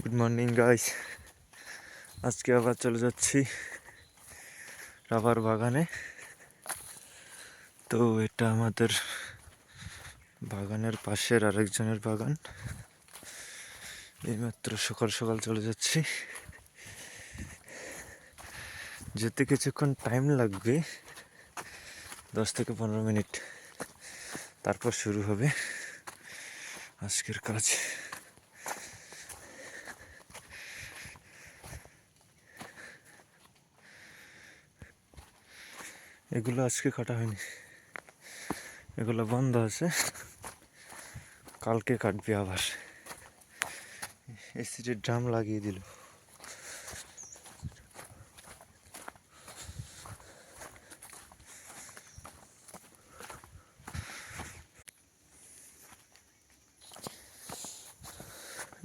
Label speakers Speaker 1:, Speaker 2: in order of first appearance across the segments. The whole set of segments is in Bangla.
Speaker 1: Good morning guys. আজকে আবার চলে যাচ্ছি রাবার বাগানে। তো এটা আমাদের বাগানের পাশের আরেকজনের বাগান। এইমাত্র সকাল সকাল চলে যাচ্ছি। যেতে কিছুক্ষণ টাইম লাগবে, 10 থেকে 15 মিনিট, তারপর শুরু হবে আজকের কাজ। এগুলো আজকে কাটা হয়নি, এগুলো বন্ধ আছে, কালকে কাটবে আবার। এসিডের ড্রাম লাগিয়ে দিল।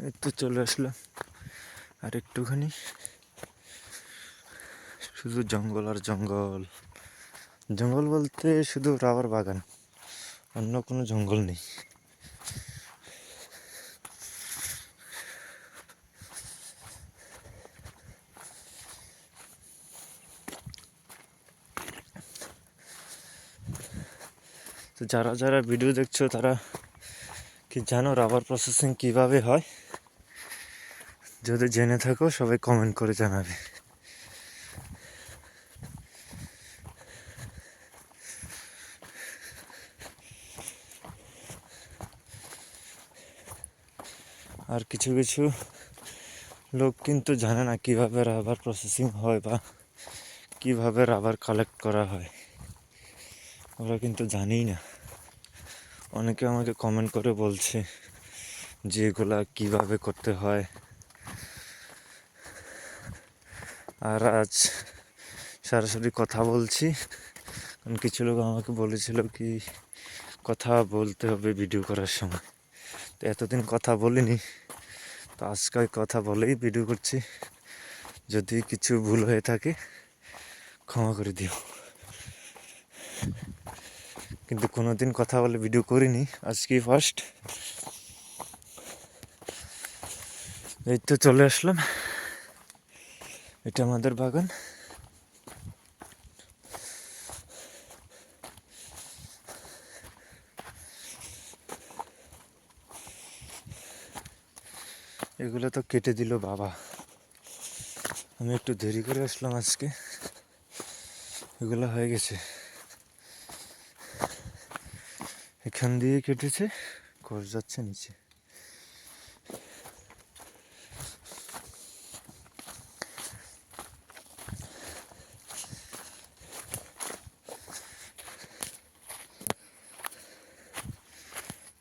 Speaker 1: এই তো চলে আসলাম আর একটুখানি, শুধু জঙ্গল আর জঙ্গল। জঙ্গল বলতে শুধু রাবার বাগান, অন্য কোনো জঙ্গল নেই। তো যারা যারা ভিডিও দেখছো তারা কি জানো রাবার প্রসেসিং কিভাবে হয়? যদি জেনে থাকো সবাই কমেন্ট করে জানাবে। আর কিছু কিছু লোক কিন্তু জানে না কিভাবে রাবার প্রসেসিং হয় বা কিভাবে রাবার কালেক্ট করা হয়, ওরা কিন্তু জানেই না। অনেকে আমাকে কমেন্ট করে বলছে যে এগুলা কিভাবে করতে হয়। আর আজ সরাসরি কথা বলছি, কারণ কিছু লোক আমাকে বলেছিল কি কথা বলতে হবে ভিডিও করার সময়। তো এতদিন কথা বলিনি, তো আজকে কথা বলেই ভিডিও করছি। যদি কিছু ভুল হয়ে থাকে ক্ষমা করে দিও। কিন্তু কোনোদিন কথা বলে ভিডিও করিনি, আজকেই ফার্স্ট। এই তো চলে আসলাম, এটা আমাদের বাগান। এগুলো তো কেটে দিল বাবা, আমি একটু দেরি করে আসলাম আজকে। এগুলো হয়ে গেছে, এখান দিয়ে কেটেছে, কষ যাচ্ছে নিচে।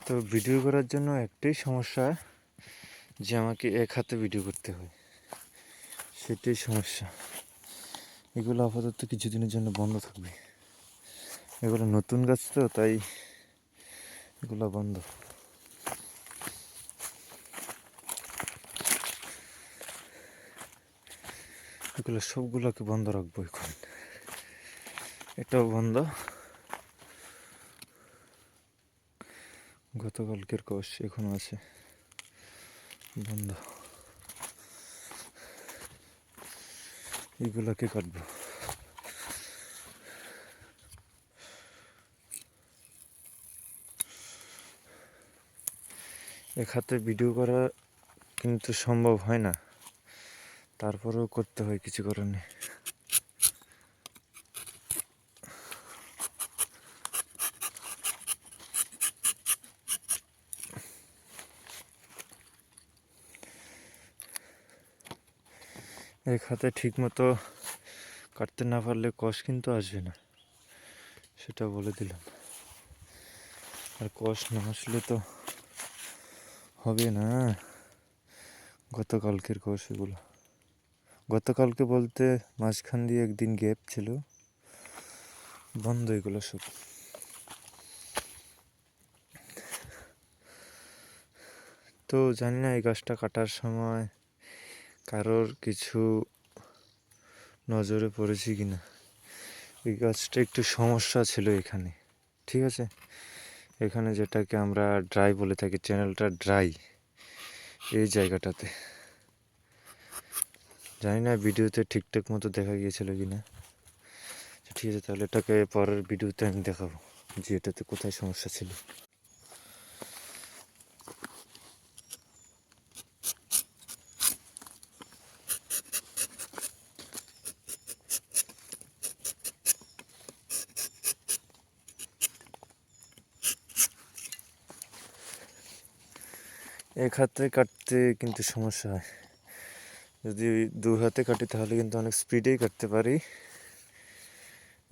Speaker 1: তো ভিডিও করার জন্য একটাই সমস্যা, যে আমাকে এক হাতে ভিডিও করতে হয়, সেটাই সমস্যা। এগুলো আপাতত কিছুদিনের জন্য বন্ধ থাকবে। এগুলো নতুন গাছ তো, তাই এগুলো বন্ধ। এগুলো সবগুলোকে বন্ধ রাখবো এখন। এটাও বন্ধ, গতকালকের কোষ এখনো আছে বন্ধ। এগুলোকে কাটবো। এক হাতে ভিডিও করা কিন্তু সম্ভব হয় না, তারপরেও করতে হয়, কিছু করার নেই। এক হাতে ঠিক মতো কাটতে না পারলে কষ কিন্তু আসবে না, সেটা বলে দিলাম। আর কষ না আসলে তো হবে না। গতকালকের কষ এগুলো, গতকালকে বলতে মাঝখান দিয়ে একদিন গ্যাপ ছিল, বন্ধ এগুলো সব। তো জানি না এই গাছটা কাটার সময় কারোর কিছু নজরে পড়েছি কিনা। এই গাছটা একটু সমস্যা ছিল এখানে, ঠিক আছে? এখানে যেটাকে আমরা ড্রাই বলে থাকি, চ্যানেলটা ড্রাই, এই জায়গাটাতে জানি না ভিডিওতে ঠিকঠাক মতো দেখা গিয়েছিল কি না। ঠিক আছে, তাহলে এটাকে পরের ভিডিওতে আমি দেখাবো যে এটাতে কোথায় সমস্যা ছিল। এক হাতে কাটতে কিন্তু সমস্যা হয়, যদি দু হাতে কাটি তাহলে কিন্তু অনেক স্পিডেই কাটতে পারি।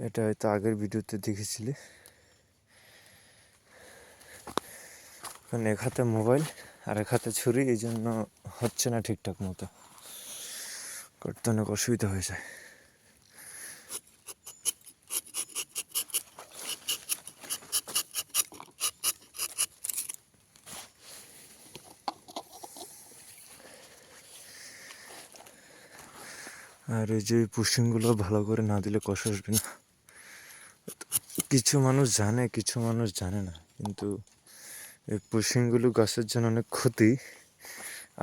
Speaker 1: এটা হয়তো আগের ভিডিওতে দেখেছিলে। কারণ এক হাতে মোবাইল আর এক হাতে ছুরি, এই জন্য হচ্ছে না ঠিকঠাক মতো, করতে অনেক অসুবিধা হয়ে যায়। আর এই যে পুশিংগুলো ভালো করে না দিলে কষ আসবে না। কিছু মানুষ জানে, কিছু মানুষ জানে না, কিন্তু এই পুশিংগুলো গাছের জন্য অনেক ক্ষতি।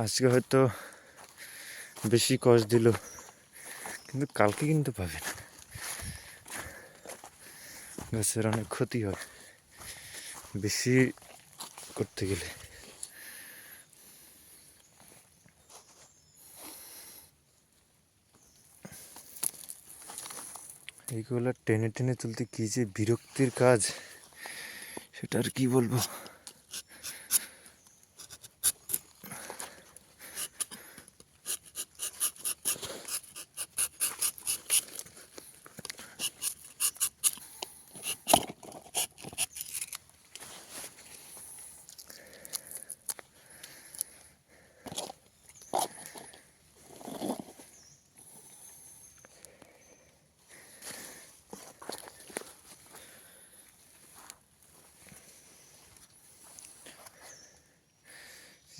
Speaker 1: আজকে হয়তো বেশি কষ দিল, কিন্তু কালকে কিন্তু পাবে না, গাছের অনেক ক্ষতি হয় বেশি করতে গেলে। এইগুলো টেনে টেনে তুলতে কি যে বিরক্তির কাজ, সেটা আর কি বলবো।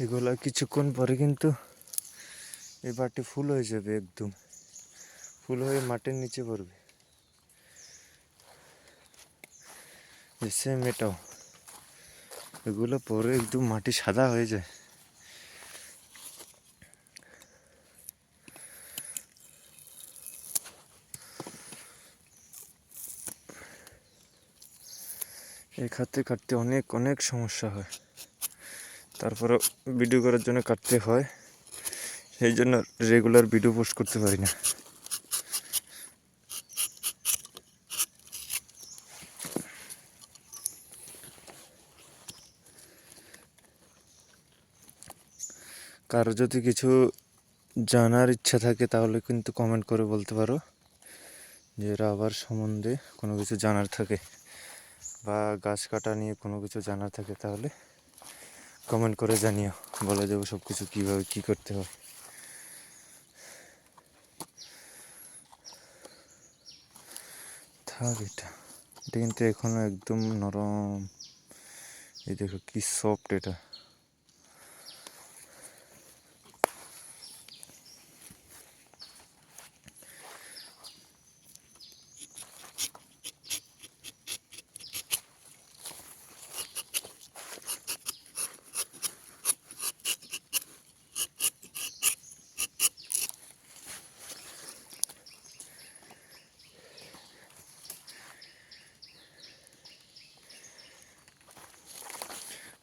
Speaker 1: এগুলা কিছুক্ষণ পরে কিন্তু এই বাটি ফুল হয়ে যাবে, একদম ফুল হয়ে মাটির নিচে পড়বে। সেম এটাও, এগুলো পরে একদম মাটি সাদা হয়ে যায়। এই খাতে কাটতে অনেক অনেক সমস্যা হয়, তারপরে ভিডিও করার জন্য কাটতে হয়, সেই জন্য রেগুলার ভিডিও পোস্ট করতে পারি না। কারো যদি কিছু জানার ইচ্ছা থাকে তাহলে কিন্তু কমেন্ট করে বলতে পারো, যে রাবার সম্বন্ধে কোনো কিছু জানার থাকে বা গাছ কাটা নিয়ে কোনো কিছু জানার থাকে, তাহলে কমেন্ট করে জানিও, বলে দেবো সব কিছু কীভাবে কী করতে হয়। থাক, এটা এটা কিন্তু এখনও একদম নরম, এই দেখো কি সফট এটা।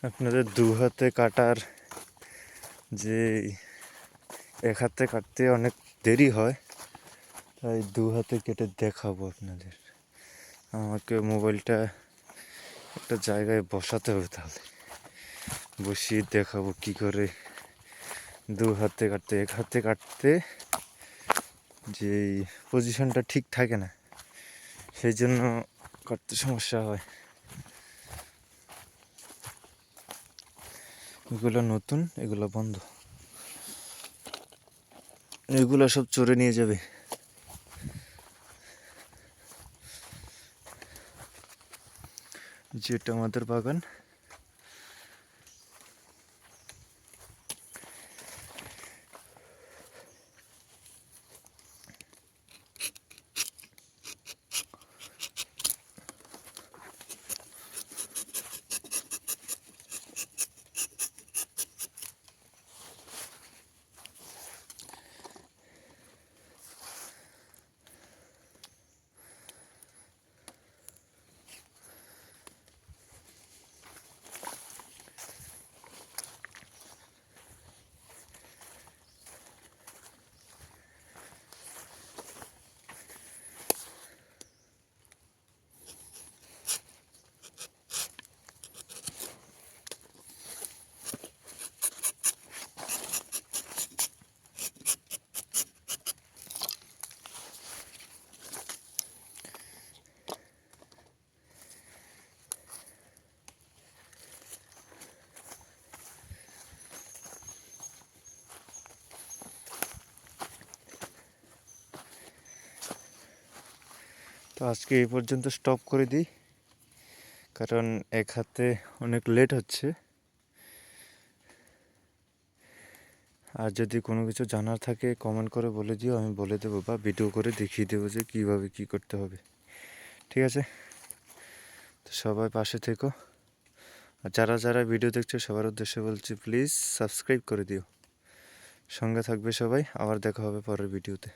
Speaker 1: আপনাদের দু হাতে কাটার যে এক হাতে কাটতে অনেক দেরি হয়, তাই দু হাতে কেটে দেখাবো আপনাদের। আমাকে মোবাইলটা একটা জায়গায় বসাতে হবে, তাহলে বসিয়ে দেখাবো কি করে দু হাতে কাটতে। এক হাতে কাটতে যে পজিশনটা ঠিক থাকে না, সেই জন্য কাটতে সমস্যা হয়। এগুলো নতুন, এগুলো বন্ধ, এগুলো সব চড়ে নিয়ে যাবে। যেটা আমাদের বাগান, তো আজকে এই পর্যন্ত স্টপ করে দিই, কারণ এক হাতে অনেক লেট হচ্ছে। আর যদি কোনো কিছু জানার থাকে কমেন্ট করে বলে দিও, আমি বলে দেবো বা ভিডিও করে দেখিয়ে দেবো যে কীভাবে কী করতে হবে। ঠিক আছে, তো সবাই পাশে থেকো। আর যারা যারা ভিডিও দেখছো সবার উদ্দেশ্যে বলছি, প্লিজ সাবস্ক্রাইব করে দিও। সঙ্গে থাকবে সবাই, আবার দেখা হবে পরের ভিডিওতে।